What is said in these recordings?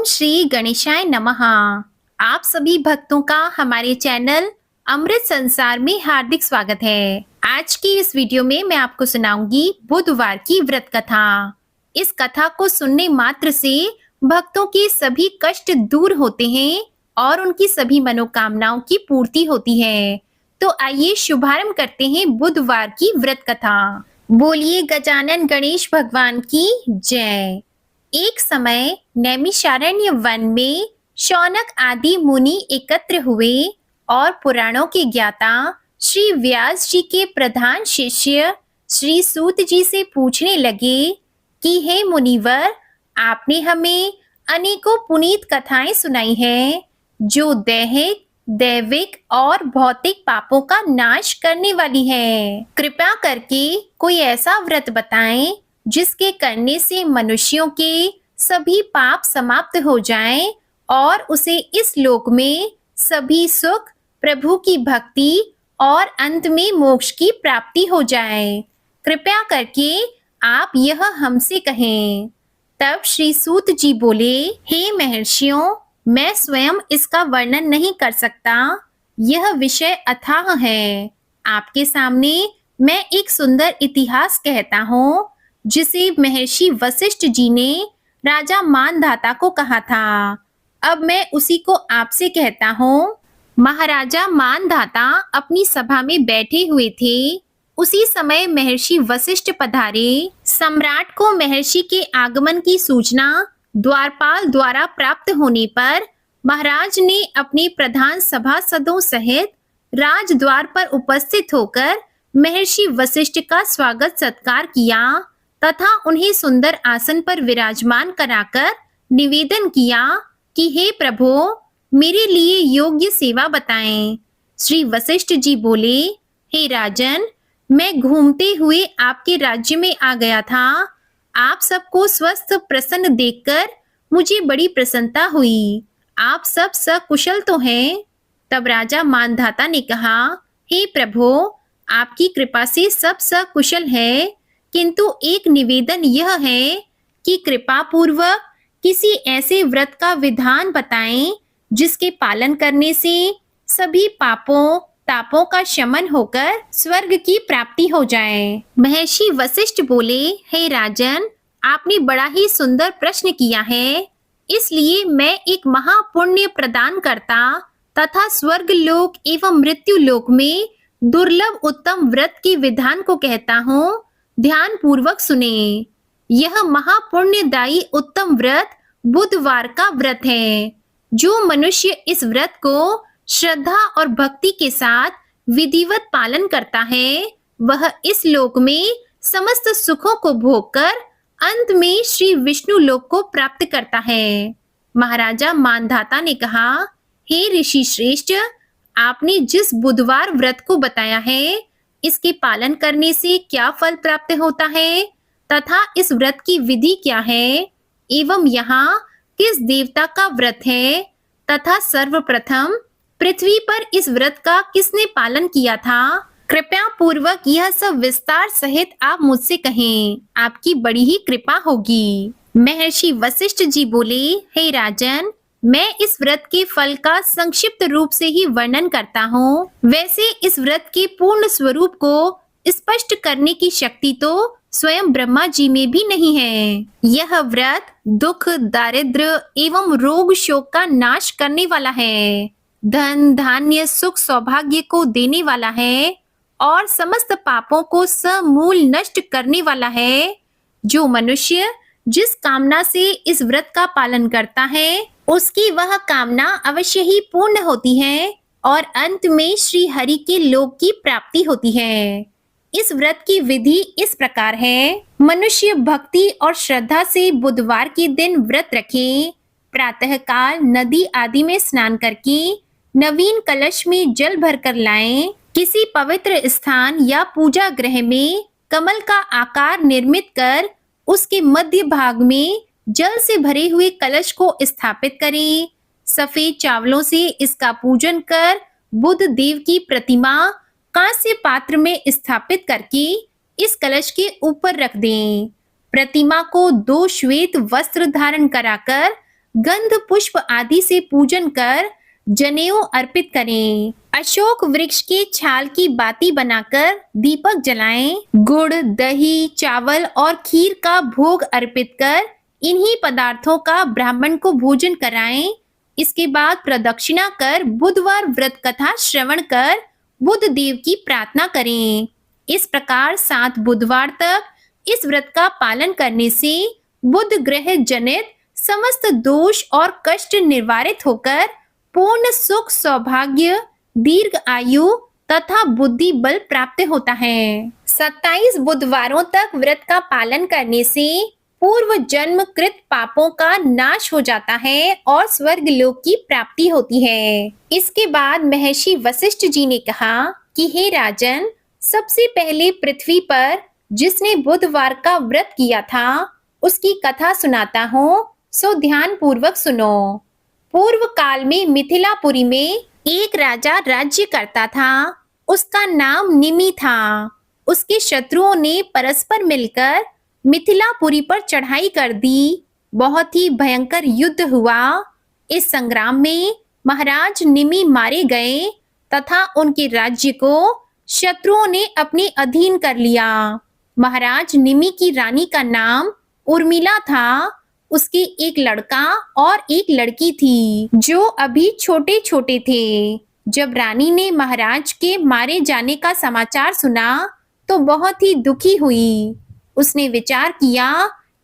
ओम श्री गणेशाय नमः। आप सभी भक्तों का हमारे चैनल अमृत संसार में हार्दिक स्वागत है। आज की इस वीडियो में मैं आपको सुनाऊंगी बुधवार की व्रत कथा। इस कथा को सुनने मात्र से भक्तों के सभी कष्ट दूर होते हैं और उनकी सभी मनोकामनाओं की पूर्ति होती है। तो आइए शुभारंभ करते हैं बुधवार की व्रत कथा। बोलिए गजानन गणेश भगवान की जय। एक समय नैमिषारण्य वन में शौनक आदि मुनि एकत्र हुए और पुराणों के ज्ञाता श्री व्यास जी के प्रधान शिष्य श्री सूत जी से पूछने लगे कि हे मुनिवर, आपने हमें अनेकों पुनीत कथाएं सुनाई हैं जो दैहिक, दैविक और भौतिक पापों का नाश करने वाली है। कृपया करके कोई ऐसा व्रत बताएं जिसके करने से मनुष्यों के सभी पाप समाप्त हो जाएं और उसे इस लोक में सभी सुख, प्रभु की भक्ति और अंत में मोक्ष की प्राप्ति हो जाए। कृपया करके आप यह हमसे कहें। तब श्री सूत जी बोले, हे महर्षियों, मैं स्वयं इसका वर्णन नहीं कर सकता। यह विषय अथाह है। आपके सामने मैं एक सुंदर इतिहास कहता हूँ जिसे महर्षि वशिष्ठ जी ने राजा मानधाता को कहा था। अब मैं उसी को आपसे कहता हूँ। महाराजा मानधाता अपनी सभा में बैठे हुए थे। उसी समय महर्षि वशिष्ठ पधारे। सम्राट को महर्षि के आगमन की सूचना द्वारपाल द्वारा प्राप्त होने पर महाराज ने अपने प्रधान सभासदों सहित राजद्वार पर उपस्थित होकर महर्षि वशिष्ठ का स्वागत सत्कार किया तथा उन्हें सुंदर आसन पर विराजमान कराकर निवेदन किया कि हे प्रभु, मेरे लिए योग्य सेवा बताएं। श्री वशिष्ठ जी बोले, हे राजन, मैं घूमते हुए आपके राज्य में आ गया था। आप सबको स्वस्थ प्रसन्न देखकर मुझे बड़ी प्रसन्नता हुई। आप सब सकुशल तो हैं? तब राजा मानधाता ने कहा, हे प्रभु, आपकी कृपा से सब सकुशल है, किंतु एक निवेदन यह है कि कृपा पूर्वक किसी ऐसे व्रत का विधान बताएं जिसके पालन करने से सभी पापों तापों का शमन होकर स्वर्ग की प्राप्ति हो जाए। महर्षि वशिष्ठ बोले, हे राजन, आपने बड़ा ही सुंदर प्रश्न किया है। इसलिए मैं एक महापुण्य प्रदान करता तथा स्वर्ग लोक एवं मृत्यु लोक में दुर्लभ उत्तम व्रत के विधान को कहता हूँ। ध्यान पूर्वक सुने। यह महापुण्यदायी उत्तम व्रत बुधवार का व्रत है। जो मनुष्य इस व्रत को श्रद्धा और भक्ति के साथ विधिवत पालन करता है, वह इस लोक में समस्त सुखों को भोगकर अंत में श्री विष्णु लोक को प्राप्त करता है। महाराजा मानधाता ने कहा, हे ऋषि श्रेष्ठ, आपने जिस बुधवार व्रत को बताया है, इसके पालन करने से क्या फल प्राप्त होता है तथा इस व्रत की विधि क्या है एवं यहाँ किस देवता का व्रत है तथा सर्वप्रथम पृथ्वी पर इस व्रत का किसने पालन किया था, कृपया पूर्वक यह सब विस्तार सहित आप मुझसे कहें। आपकी बड़ी ही कृपा होगी। महर्षि वशिष्ठ जी बोले, हे राजन, मैं इस व्रत के फल का संक्षिप्त रूप से ही वर्णन करता हूँ। वैसे इस व्रत के पूर्ण स्वरूप को स्पष्ट करने की शक्ति तो स्वयं ब्रह्मा जी में भी नहीं है। यह व्रत दुख, दारिद्र्य एवं रोग शोक का नाश करने वाला है, धन धान्य सुख सौभाग्य को देने वाला है और समस्त पापों को समूल नष्ट करने वाला है। जो मनुष्य जिस कामना से इस व्रत का पालन करता है, उसकी वह कामना अवश्य ही पूर्ण होती है और अंत में श्री हरि के लोक की प्राप्ति होती है। इस व्रत की विधि इस प्रकार है। मनुष्य भक्ति और श्रद्धा से बुधवार के दिन व्रत रखे। प्रातःकाल नदी आदि में स्नान करके नवीन कलश में जल भरकर लाएं। किसी पवित्र स्थान या पूजा गृह में कमल का आकार निर्मित कर उसके मध्य भाग में जल से भरे हुए कलश को स्थापित करें। सफेद चावलों से इसका पूजन कर बुध देव की प्रतिमा कांस्य पात्र में स्थापित करके इस कलश के ऊपर रख दें। प्रतिमा को 2 श्वेत वस्त्र धारण कराकर गंध पुष्प आदि से पूजन कर जनेऊ अर्पित करें। अशोक वृक्ष के छाल की बाती बनाकर दीपक जलाएं। गुड़, दही, चावल और खीर का भोग अर्पित कर इन्हीं पदार्थों का ब्राह्मण को भोजन कराएं। इसके बाद प्रदक्षिणा कर बुधवार व्रत कथा श्रवण कर बुध देव की प्रार्थना करें। इस प्रकार 7 बुधवार तक इस व्रत का पालन करने से बुध ग्रह जनित समस्त दोष और कष्ट निवारित होकर पूर्ण सुख, सौभाग्य, दीर्घ आयु तथा बुद्धि बल प्राप्त होता है। 27 बुधवारों तक व्रत का पालन करने से पूर्व जन्म कृत पापों का नाश हो जाता है और स्वर्ग लोक की प्राप्ति होती है। इसके बाद महर्षि वशिष्ठ जी ने कहा कि हे राजन, सबसे पहले पृथ्वी पर जिसने बुधवार का व्रत किया था उसकी कथा सुनाता हूँ, सो ध्यान पूर्वक सुनो। पूर्व काल में मिथिलापुरी में एक राजा राज्य करता था। उसका नाम निमि था। उसके शत्रुओं ने परस्पर मिलकर मिथिलापुरी पर चढ़ाई कर दी। बहुत ही भयंकर युद्ध हुआ। इस संग्राम में महाराज निमि मारे गए तथा उनके राज्य को शत्रुओं ने अपने अधीन कर लिया। महाराज निमि की रानी का नाम उर्मिला था। उसके एक लड़का और एक लड़की थी जो अभी छोटे छोटे थे। जब रानी ने महाराज के मारे जाने का समाचार सुना तो बहुत ही दुखी हुई। उसने विचार किया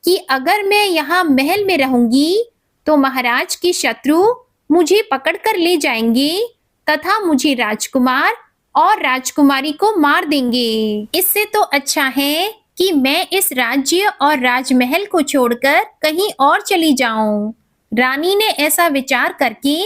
कि अगर मैं यहाँ महल में रहूंगी तो महाराज के शत्रु मुझे पकड़कर ले जाएंगे तथा मुझे राजकुमार और राजकुमारी को मार देंगे। इससे तो अच्छा है कि मैं इस राज्य और राजमहल को छोड़कर कहीं और चली जाऊं। रानी ने ऐसा विचार करके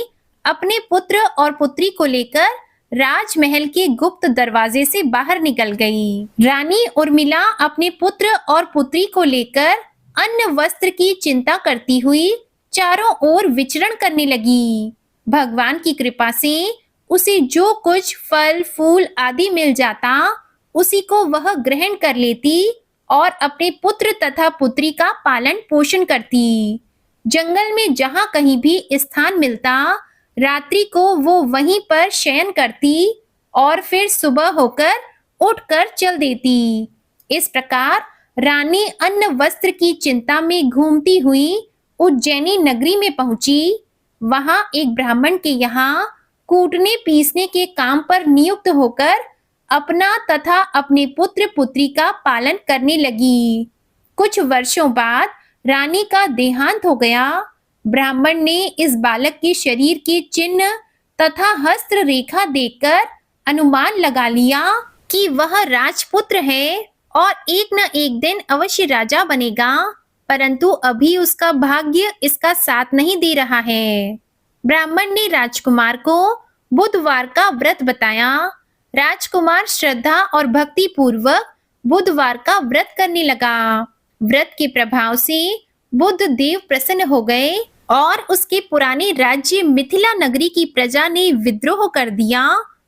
अपने पुत्र और पुत्री को लेकर राजमहल के गुप्त दरवाजे से बाहर निकल गई। रानी उर्मिला अपने पुत्र और पुत्री को लेकर अन्न वस्त्र की चिंता करती हुई चारों ओर विचरण करने लगी। भगवान की कृपा से उसे जो कुछ फल फूल आदि मिल जाता उसी को वह ग्रहण कर लेती और अपने पुत्र तथा पुत्री का पालन पोषण करती। जंगल में जहां कहीं भी स्थान मिलता रात्रि को वो वहीं पर शयन करती और फिर सुबह होकर उठकर चल देती। इस प्रकार रानी अन्न वस्त्र की चिंता में घूमती हुई उज्जैनी नगरी में पहुंची। वहां एक ब्राह्मण के यहाँ कूटने पीसने के काम पर नियुक्त होकर अपना तथा अपने पुत्र पुत्री का पालन करने लगी। कुछ वर्षों बाद रानी का देहांत हो गया। ब्राह्मण ने इस बालक के शरीर के चिन्ह तथा हस्त रेखा देखकर अनुमान लगा लिया कि वह राजपुत्र है और एक न एक दिन अवश्य राजा बनेगा, परंतु अभी उसका भाग्य इसका साथ नहीं दे रहा है। ब्राह्मण ने राजकुमार को बुधवार का व्रत बताया। राजकुमार श्रद्धा और भक्ति पूर्वक बुधवार का व्रत करने लगा। व्रत के प्रभाव से बुध देव प्रसन्न हो गए और उसके पुराने राज्य मिथिला नगरी की प्रजा ने विद्रोह कर दिया।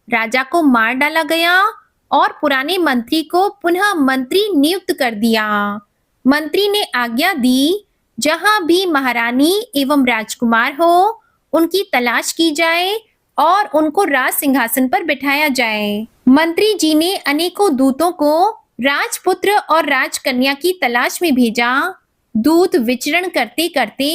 राजा को मार डाला गया और पुराने मंत्री को पुनः मंत्री नियुक्त कर दिया। मंत्री ने आज्ञा दी, जहां भी महारानी एवं राजकुमार हो उनकी तलाश की जाए और उनको राज सिंहासन पर बिठाया जाए। मंत्री जी ने अनेकों दूतों को राजपुत्र और राजकन्या की तलाश में भेजा। दूत विचरण करते करते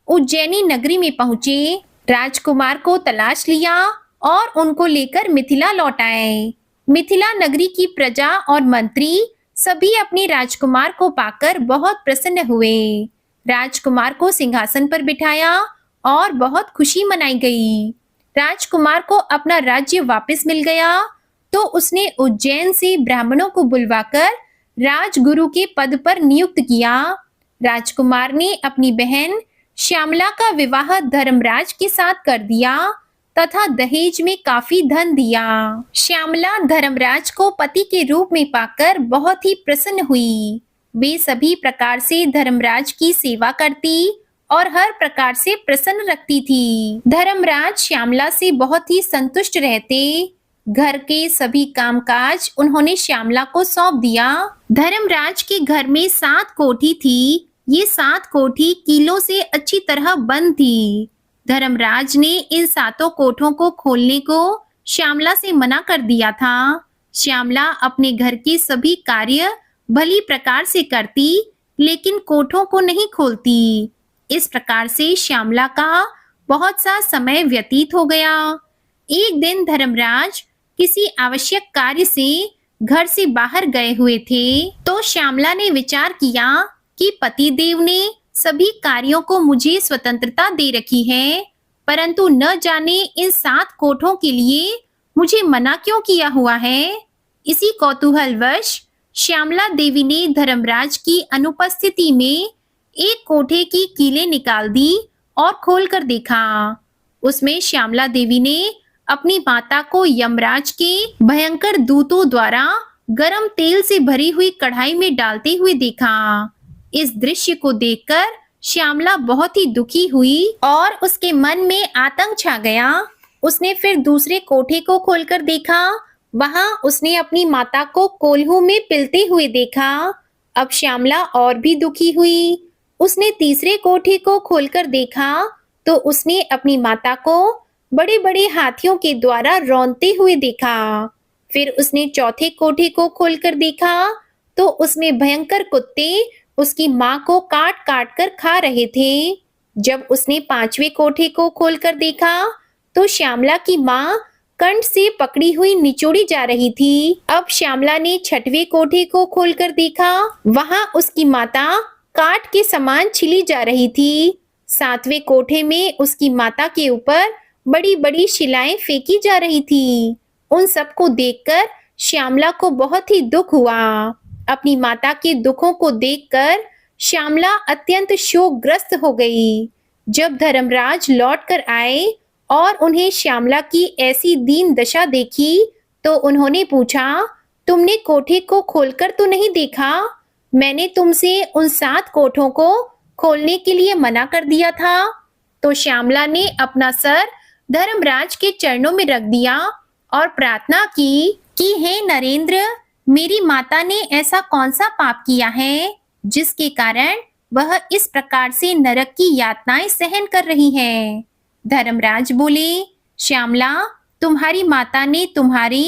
उज्जैनी नगरी में पहुंचे। राजकुमार को तलाश लिया और उनको लेकर मिथिला लौट आए। मिथिला नगरी की प्रजा और मंत्री सभी अपने राजकुमार को पाकर बहुत प्रसन्न हुए। राजकुमार को सिंहासन पर बिठाया और बहुत खुशी मनाई गई। राजकुमार को अपना राज्य वापस मिल गया तो उसने उज्जैन से ब्राह्मणों को बुलवाकर राजगुरु के पद पर नियुक्त किया। राजकुमार ने अपनी बहन श्यामला का विवाह धर्मराज के साथ कर दिया तथा दहेज में काफी धन दिया। श्यामला धर्मराज को पति के रूप में पाकर बहुत ही प्रसन्न हुई। वे सभी प्रकार से धर्मराज की सेवा करती और हर प्रकार से प्रसन्न रखती थी। धर्मराज श्यामला से बहुत ही संतुष्ट रहते। घर के सभी कामकाज उन्होंने श्यामला को सौंप दिया। धर्मराज के घर में 7 कोठी थी। ये 7 कोठी कीलों से अच्छी तरह बंद थी। धर्मराज ने इन 7 कोठों को खोलने को श्यामला से मना कर दिया था। श्यामला अपने घर के सभी कार्य भली प्रकार से करती, लेकिन कोठों को नहीं खोलती। इस प्रकार से श्यामला का बहुत सा समय व्यतीत हो गया। एक दिन धर्मराज किसी आवश्यक कार्य से घर से बाहर गए हुए थे, तो श्यामला ने विचार किया कि पतिदेव ने सभी कार्यों को मुझे स्वतंत्रता दे रखी है, परंतु न जाने इन 7 कोठों के लिए मुझे मना क्यों किया हुआ है। इसी कौतूहलवश श्यामला देवी ने धर्मराज की अनुपस्थिति में एक कोठे की कीलें निकाल दी और खोलकर देखा। उसमें श्यामला देवी ने अपनी माता को यमराज के भयंकर दूतों द्वारा गरम तेल से भरी हुई कढ़ाई में डालते हुए देखा। इस दृश्य को देखकर श्यामला बहुत ही दुखी हुई और उसके मन में आतंक छा गया। उसने फिर दूसरे कोठे को खोलकर देखा। वहां उसने अपनी माता को कोल्हू में पिलते हुए देखा। अब श्यामला और भी दुखी हुई। उसने तीसरे कोठे को खोलकर देखा तो उसने अपनी माता को बड़े बड़े हाथियों के द्वारा रौंदते हुए देखा। फिर उसने चौथे कोठे को खोलकर देखा तो उसमें भयंकर कुत्ते उसकी माँ को काट काट कर खा रहे थे। जब उसने 5वें कोठे को खोलकर देखा तो श्यामला की माँ कंठ से पकड़ी हुई निचोड़ी जा रही थी। अब श्यामला ने 6वें कोठे को खोलकर देखा। वहां उसकी माता काट के समान छिली जा रही थी। 7वें कोठे में उसकी माता के ऊपर बड़ी बड़ी शिलाएं फेंकी जा रही थी। उन सबको देखकर श्यामला को बहुत ही दुख हुआ। अपनी माता के दुखों को देखकर श्यामला अत्यंत शोकग्रस्त हो गई। जब धर्मराज लौट कर आए और उन्हें श्यामला की ऐसी दीन दशा देखी तो उन्होंने पूछा, तुमने कोठे को खोलकर तो नहीं देखा? मैंने तुमसे उन 7 कोठों को खोलने के लिए मना कर दिया था। तो श्यामला ने अपना सर धर्मराज के चरणों में रख दिया और प्रार्थना की कि हे नरेंद्र, मेरी माता ने ऐसा कौन सा पाप किया है जिसके कारण वह इस प्रकार से नरक की यातनाएं सहन कर रही है। धर्मराज बोले, श्यामला, तुम्हारी माता ने तुम्हारे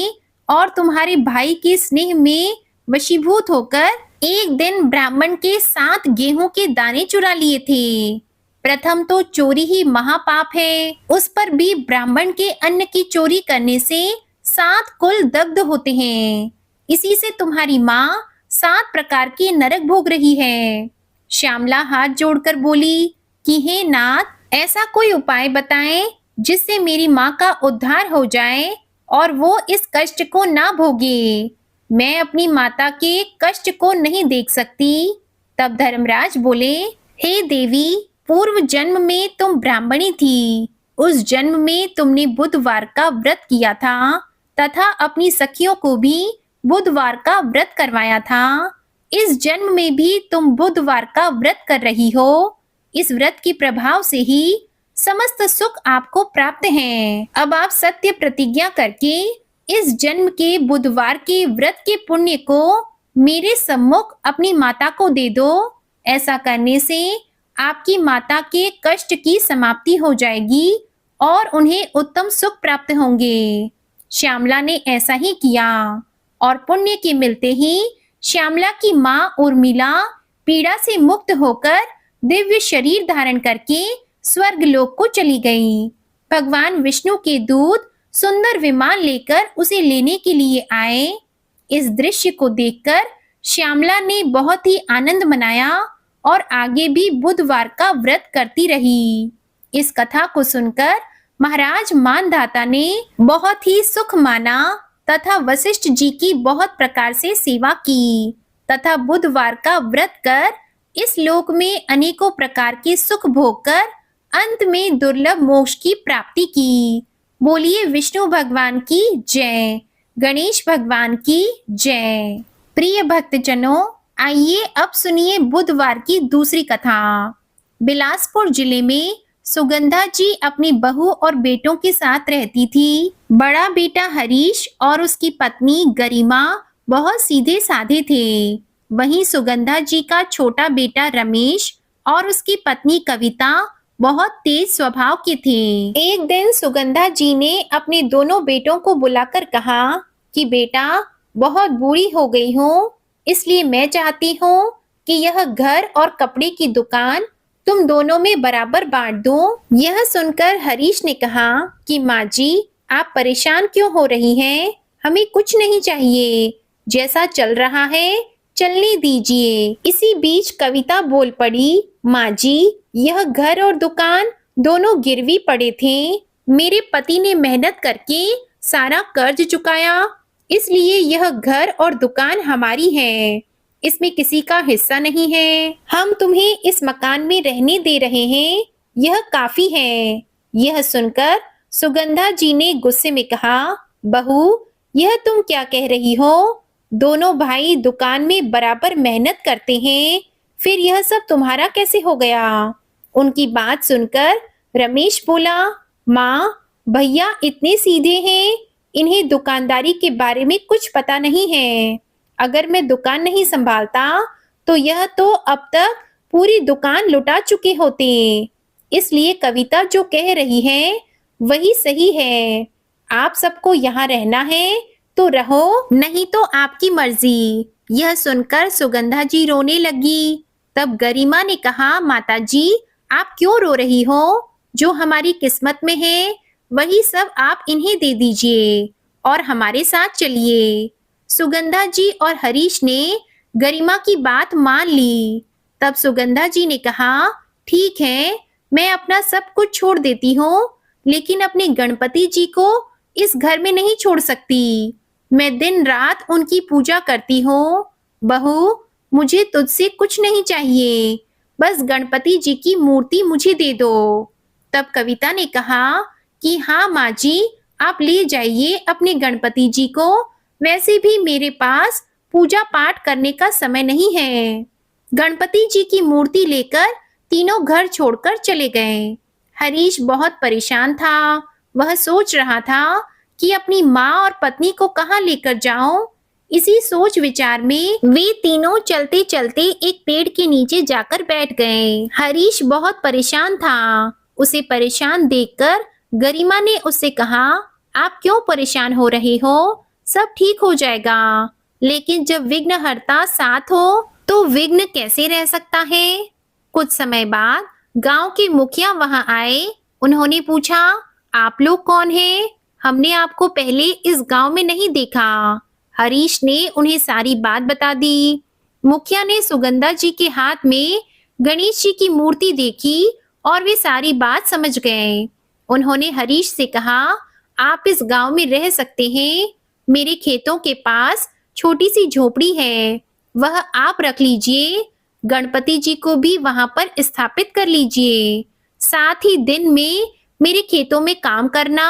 और तुम्हारे भाई के स्नेह में वशीभूत होकर एक दिन ब्राह्मण के 7 गेहूं के दाने चुरा लिए थे। प्रथम तो चोरी ही महापाप है, उस पर भी ब्राह्मण के अन्न की चोरी करने से 7 कुल दग्ध होते हैं। इसी से तुम्हारी माँ 7 प्रकार के नरक भोग रही है। श्यामला हाथ जोड़कर बोली कि हे नाथ, ऐसा कोई उपाय बताएं जिससे मेरी माँ का उद्धार हो जाए और वो इस कष्ट को ना भोगे। मैं अपनी माता के कष्ट को नहीं देख सकती। तब धर्मराज बोले, हे देवी, पूर्व जन्म में तुम ब्राह्मणी थी। उस जन्म में तुमने बुधवार का व्रत किया था तथा अपनी सखियों को भी बुधवार का व्रत करवाया था। इस जन्म में भी तुम बुधवार का व्रत कर रही हो। इस व्रत के प्रभाव से ही समस्त सुख आपको प्राप्त है। अब आप सत्य प्रतिज्ञा करके इस जन्म के बुधवार के व्रत के पुण्य को मेरे सम्मुख अपनी माता को दे दो। ऐसा करने से आपकी माता के कष्ट की समाप्ति हो जाएगी और उन्हें उत्तम सुख प्राप्त होंगे। श्यामला ने ऐसा ही किया और पुण्य के मिलते ही श्यामला की माँ उर्मिला पीड़ा से मुक्त होकर दिव्य शरीर धारण करके स्वर्ग लोक को चली गई। भगवान विष्णु के दूत सुंदर विमान लेकर उसे लेने के लिए आए। इस दृश्य को देखकर श्यामला ने बहुत ही आनंद मनाया और आगे भी बुधवार का व्रत करती रही। इस कथा को सुनकर महाराज मानधाता ने बहुत ही सुख माना तथा वशिष्ठ जी की बहुत प्रकार से सेवा की तथा बुधवार का व्रत कर इस लोक में अनेकों प्रकार के सुख भोग कर अंत में दुर्लभ मोक्ष की प्राप्ति की। बोलिए विष्णु भगवान की जय, गणेश भगवान की जय। प्रिय भक्तजनों, आइए अब सुनिए बुधवार की दूसरी कथा। बिलासपुर जिले में सुगंधा जी अपनी बहू और बेटों के साथ रहती थी। बड़ा बेटा हरीश और उसकी पत्नी गरिमा बहुत सीधे साधे थे। वहीं सुगंधा जी का छोटा बेटा रमेश और उसकी पत्नी कविता बहुत तेज स्वभाव के थे। एक दिन सुगंधा जी ने अपने दोनों बेटों को बुलाकर कहा कि बेटा, बहुत बूढ़ी हो गई हूँ, इसलिए मैं चाहती हूँ कि यह घर और कपड़े की दुकान तुम दोनों में बराबर बांट दो। यह सुनकर हरीश ने कहा कि माँ जी, आप परेशान क्यों हो रही हैं? हमें कुछ नहीं चाहिए, जैसा चल रहा है चलने दीजिए। इसी बीच कविता बोल पड़ी, माँ जी, यह घर और दुकान दोनों गिरवी पड़े थे। मेरे पति ने मेहनत करके सारा कर्ज चुकाया, इसलिए यह घर और दुकान हमारी है, इसमें किसी का हिस्सा नहीं है। हम तुम्हें इस मकान में रहने दे रहे हैं, यह काफी है। यह सुनकर सुगंधा जी ने गुस्से में कहा, बहू, यह तुम क्या कह रही हो? दोनों भाई दुकान में बराबर मेहनत करते हैं, फिर यह सब तुम्हारा कैसे हो गया? उनकी बात सुनकर रमेश बोला, माँ, भैया इतने सीधे हैं, इन्हें दुकानदारी के बारे में कुछ पता नहीं है। अगर मैं दुकान नहीं संभालता तो यह तो अब तक पूरी दुकान लुटा चुके होते। इसलिए कविता जो कह रही है वही सही है। आप सबको यहाँ रहना है तो रहो, नहीं तो आपकी मर्जी। यह सुनकर सुगंधा जी रोने लगी। तब गरिमा ने कहा, माता जी, आप क्यों रो रही हो? जो हमारी किस्मत में है वही सब आप इन्हें दे दीजिए और हमारे साथ चलिए। सुगंधा जी और हरीश ने गरिमा की बात मान ली। तब सुगंधा जी ने कहा, ठीक है, मैं अपना सब कुछ छोड़ देती हूँ, लेकिन अपने गणपति जी को इस घर में नहीं छोड़ सकती। मैं दिन रात उनकी पूजा करती हूँ। बहू, मुझे तुझसे कुछ नहीं चाहिए, बस गणपति जी की मूर्ति मुझे दे दो। तब कविता ने कहा कि हाँ माँ जी, आप ले जाइए अपने गणपति जी को, वैसे भी मेरे पास पूजा पाठ करने का समय नहीं है। गणपति जी की मूर्ति लेकर तीनों घर छोड़कर चले गए। हरीश बहुत परेशान था। वह सोच रहा था कि अपनी माँ और पत्नी को कहाँ लेकर जाऊं। इसी सोच विचार में वे तीनों चलते चलते एक पेड़ के नीचे जाकर बैठ गए। हरीश बहुत परेशान था। उसे परेशान देखकर गरिमा ने उससे कहा, आप क्यों परेशान हो रहे हो? सब ठीक हो जाएगा। लेकिन जब विघ्नहर्ता साथ हो तो विघ्न कैसे रह सकता है? कुछ समय बाद गांव के मुखिया वहां आए। उन्होंने पूछा, आप लोग कौन हैं? हमने आपको पहले इस गांव में नहीं देखा। हरीश ने उन्हें सारी बात बता दी। मुखिया ने सुगंधा जी के हाथ में गणेश जी की मूर्ति देखी और वे सारी बात समझ गए। उन्होंने हरीश से कहा, आप इस गांव में रह सकते हैं। मेरे खेतों के पास छोटी सी झोपड़ी है, वह आप रख लीजिए। गणपति जी को भी वहां पर स्थापित कर लीजिए। साथ ही दिन में मेरे खेतों में काम करना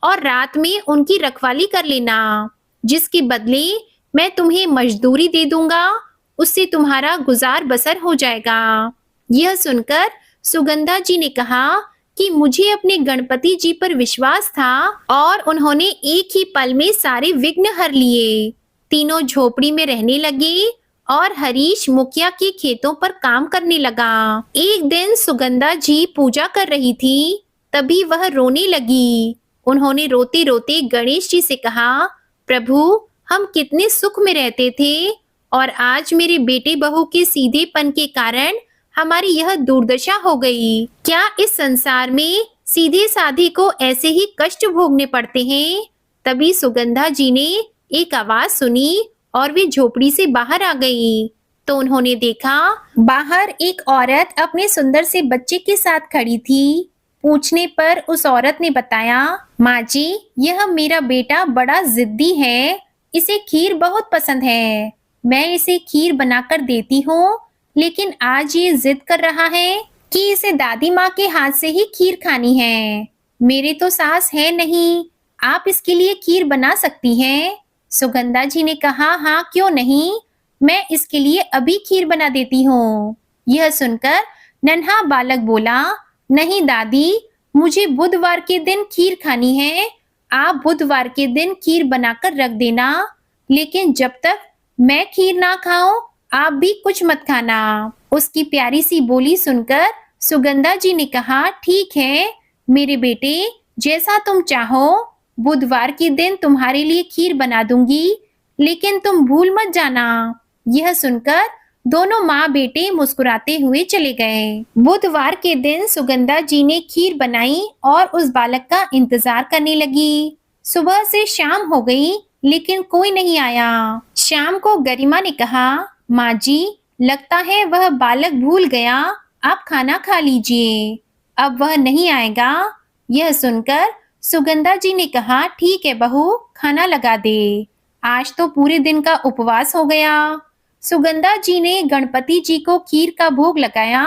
और रात में उनकी रखवाली कर लेना। जिसके बदले मैं तुम्हें मजदूरी दे दूंगा, उससे तुम्हारा गुजार बसर हो जाएगा। यह सुनकर सुगंधा जी ने कहा कि मुझे अपने गणपति जी पर विश्वास था और उन्होंने एक ही पल में सारे विघ्न हर लिए। तीनों झोपड़ी में रहने लगे और हरीश मुखिया के खेतों पर काम करने लगा। एक दिन सुगंधा जी पूजा कर रही थी, तभी वह रोने लगी। उन्होंने रोते रोते गणेश जी से कहा, प्रभु, हम कितने सुख में रहते थे और आज मेरे बेटे बहू के सीधेपन के कारण हमारी यह दुर्दशा हो गई। क्या इस संसार में सीधे साधे को ऐसे ही कष्ट भोगने पड़ते हैं? तभी सुगंधा जी ने एक आवाज सुनी और वे झोपड़ी से बाहर आ गई। तो उन्होंने देखा बाहर एक औरत अपने सुंदर से बच्चे के साथ खड़ी थी। पूछने पर उस औरत ने बताया, माँ जी, यह मेरा बेटा बड़ा जिद्दी है, इसे खीर बहुत पसंद है। मैं इसे खीर बनाकर देती हूँ, लेकिन आज ये जिद कर रहा है कि इसे दादी माँ के हाथ से ही खीर खानी है। मेरे तो सास है नहीं, आप इसके लिए खीर बना सकती हैं? सुगंधा जी ने कहा, हाँ क्यों नहीं, मैं इसके लिए अभी खीर बना देती हूँ। यह सुनकर नन्हा बालक बोला, नहीं दादी, मुझे बुधवार के दिन खीर खानी है। आप बुधवार के दिन खीर बनाकर रख देना, लेकिन जब तक मैं खीर ना खाऊं आप भी कुछ मत खाना। उसकी प्यारी सी बोली सुनकर सुगंधा जी ने कहा, ठीक है मेरे बेटे, जैसा तुम चाहो। बुधवार के दिन तुम्हारे लिए खीर बना दूंगी, लेकिन तुम भूल मत जाना। यह सुनकर दोनों माँ बेटे मुस्कुराते हुए चले गए। बुधवार के दिन सुगंधा जी ने खीर बनाई और उस बालक का इंतजार करने लगी। सुबह से शाम हो गई, लेकिन कोई नहीं आया। शाम को गरिमा ने कहा, माँ जी, लगता है वह बालक भूल गया, आप खाना खा लीजिए, अब वह नहीं आएगा। यह सुनकर सुगंधा जी ने कहा, ठीक है बहू, खाना लगा दे, आज तो पूरे दिन का उपवास हो गया। सुगंधा जी ने गणपति जी को खीर का भोग लगाया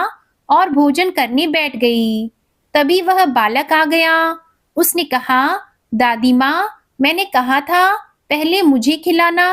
और भोजन करने बैठ गई। तभी वह बालक आ गया। उसने कहा, दादी माँ, मैंने कहा था पहले मुझे खिलाना,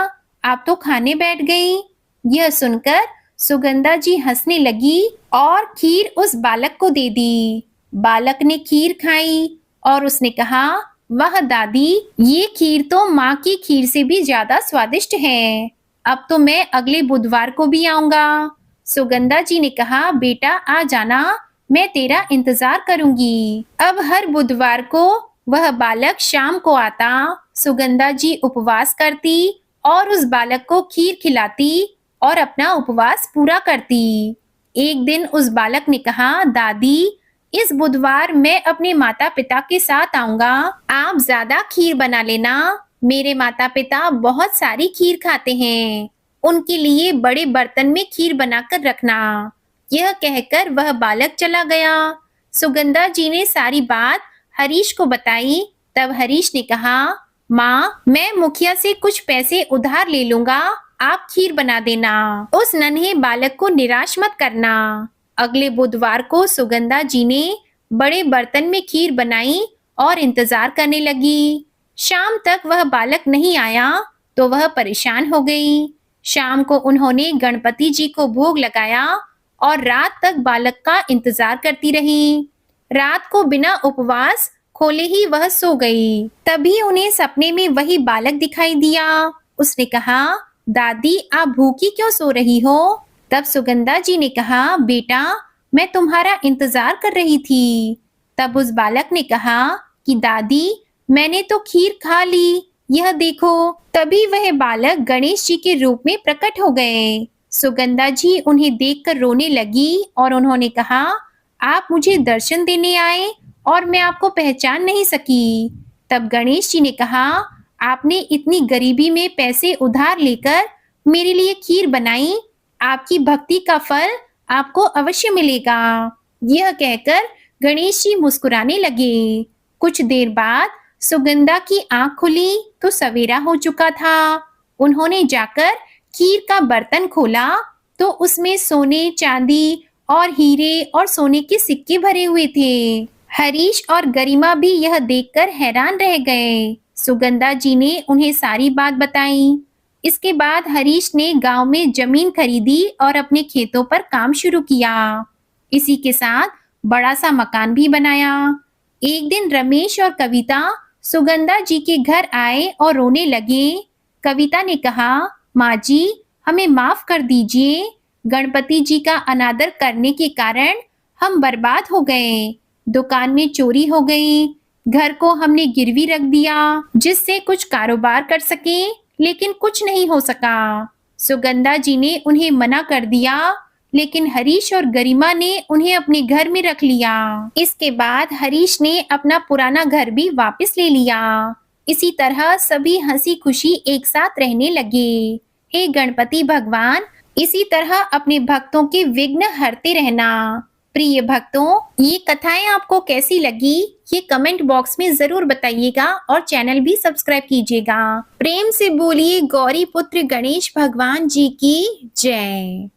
आप तो खाने बैठ गई। यह सुनकर सुगंधा जी हंसने लगी और खीर उस बालक को दे दी। बालक ने खीर खाई और उसने कहा, वाह दादी, ये खीर तो माँ की खीर से भी ज्यादा स्वादिष्ट है। अब तो मैं अगले बुधवार को भी आऊंगा। सुगंधा जी ने कहा, बेटा आ जाना, मैं तेरा इंतजार करूंगी। अब हर बुधवार को वह बालक शाम को आता। सुगंधा जी उपवास करती और उस बालक को खीर खिलाती और अपना उपवास पूरा करती। एक दिन उस बालक ने कहा, दादी, इस बुधवार मैं अपने माता पिता के साथ आऊंगा, आप ज्यादा खीर बना लेना। मेरे माता पिता बहुत सारी खीर खाते हैं, उनके लिए बड़े बर्तन में खीर बनाकर रखना। यह कहकर वह बालक चला गया। सुगंधा जी ने सारी बात हरीश को बताई। तब हरीश ने कहा, माँ, मैं मुखिया से कुछ पैसे उधार ले लूंगा, आप खीर बना देना। उस नन्हे बालक को निराश मत करना। अगले बुधवार को सुगंधा जी ने बड़े बर्तन में खीर बनाई और इंतजार करने लगी। शाम तक वह बालक नहीं आया तो वह परेशान हो गई। शाम को उन्होंने गणपति जी को भोग लगाया और रात तक बालक का इंतजार करती रही। रात को बिना उपवास खोले ही वह सो गई। तभी उन्हें सपने में वही बालक दिखाई दिया। उसने कहा, दादी, आप भूखी क्यों सो रही हो? तब सुगंधा जी ने कहा, बेटा, मैं तुम्हारा इंतजार कर रही थी। तब उस बालक ने कहा कि दादी, मैंने तो खीर खा ली, यह देखो। तभी वह बालक गणेश जी के रूप में प्रकट हो गए। सुगंधा जी उन्हें देखकर रोने लगी और उन्होंने कहा, आप मुझे दर्शन देने आए और मैं आपको पहचान नहीं सकी। तब गणेश जी ने कहा, आपने इतनी गरीबी में पैसे उधार लेकर मेरे लिए खीर बनाई, आपकी भक्ति का फल आपको अवश्य मिलेगा। यह कहकर गणेश जी मुस्कुराने लगे। कुछ देर बाद सुगंधा की आंख खुली तो सवेरा हो चुका था। उन्होंने जाकर खीर का बर्तन खोला तो उसमें सोने, चांदी और हीरे और सोने के सिक्के भरे हुए थे। हरीश और गरिमा भी यह देखकर हैरान रह गए। सुगंधा जी ने उन्हें सारी बात बताई। इसके बाद हरीश ने गांव में जमीन खरीदी और अपने खेतों पर काम शुरू किया। इसी के साथ बड़ा सा मकान भी बनाया। एक दिन रमेश और कविता सुगंधा जी के घर आए और रोने लगे। कविता ने कहा, माँ जी, हमें माफ कर दीजिए, गणपति जी का अनादर करने के कारण हम बर्बाद हो गए। दुकान में चोरी हो गई, घर को हमने गिरवी रख दिया जिससे कुछ कारोबार कर सके, लेकिन कुछ नहीं हो सका। सुगंधा जी ने उन्हें मना कर दिया, लेकिन हरीश और गरिमा ने उन्हें अपने घर में रख लिया। इसके बाद हरीश ने अपना पुराना घर भी वापस ले लिया। इसी तरह सभी हंसी खुशी एक साथ रहने लगे। हे गणपति भगवान, इसी तरह अपने भक्तों के विघ्न हरते रहना। प्रिय भक्तों, ये कथाएं आपको कैसी लगी ये कमेंट बॉक्स में जरूर बताइएगा और चैनल भी सब्सक्राइब कीजिएगा। प्रेम से बोलिए गौरी पुत्र गणेश भगवान जी की जय।